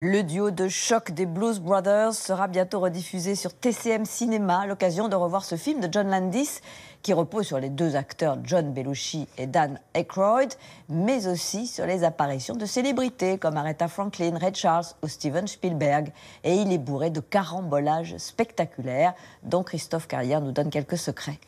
Le duo de choc des Blues Brothers sera bientôt rediffusé sur TCM Cinéma, à l'occasion de revoir ce film de John Landis qui repose sur les deux acteurs John Belushi et Dan Aykroyd, mais aussi sur les apparitions de célébrités comme Aretha Franklin, Ray Charles ou Steven Spielberg. Et il est bourré de carambolages spectaculaires dont Christophe Carrière nous donne quelques secrets.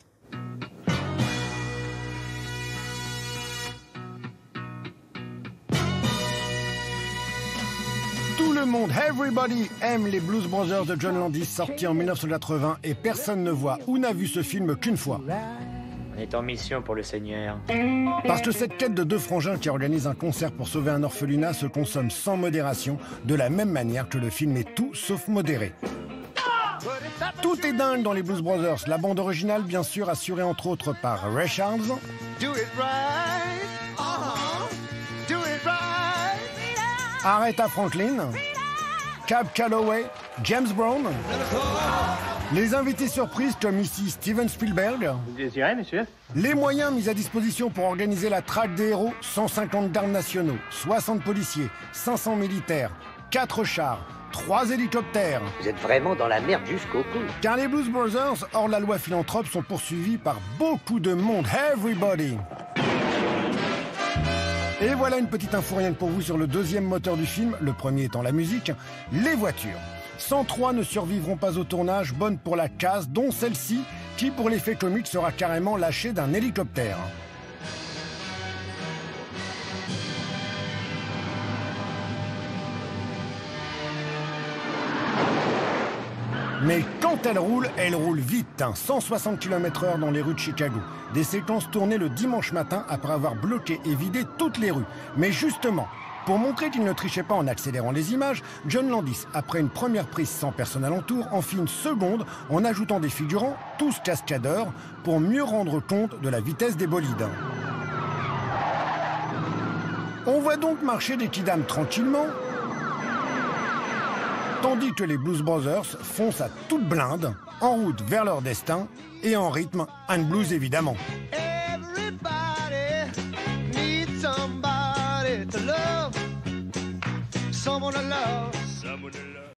Tout le monde, everybody, aime les Blues Brothers de John Landis, sorti en 1980, et personne ne voit ou n'a vu ce film qu'une fois. On est en mission pour le Seigneur. Parce que cette quête de deux frangins qui organisent un concert pour sauver un orphelinat se consomme sans modération, de la même manière que le film est tout sauf modéré. Tout est dingue dans les Blues Brothers, la bande originale bien sûr assurée entre autres par Ray Charles, Aretha Franklin, Cab Calloway, James Brown, les invités surprises comme ici Steven Spielberg. Vous désirez, monsieur? Les moyens mis à disposition pour organiser la traque des héros, 150 gardes nationaux, 60 policiers, 500 militaires, 4 chars, 3 hélicoptères. Vous êtes vraiment dans la merde jusqu'au cou. Car les Blues Brothers, hors la loi philanthrope, sont poursuivis par beaucoup de monde. Everybody! Et voilà une petite info rien que pour vous sur le deuxième moteur du film, le premier étant la musique, les voitures. 103 ne survivront pas au tournage, bonnes pour la casse, dont celle-ci, qui pour l'effet comique sera carrément lâchée d'un hélicoptère. Mais quand elle roule vite, 160 km/h dans les rues de Chicago. Des séquences tournées le dimanche matin après avoir bloqué et vidé toutes les rues. Mais justement, pour montrer qu'il ne trichait pas en accélérant les images, John Landis, après une première prise sans personne alentour, en fit une seconde en ajoutant des figurants, tous cascadeurs, pour mieux rendre compte de la vitesse des bolides. On voit donc marcher des kidams tranquillement, tandis que les Blues Brothers foncent à toute blinde, en route vers leur destin et en rythme and blues évidemment. Everybody needs somebody to love, someone to love, someone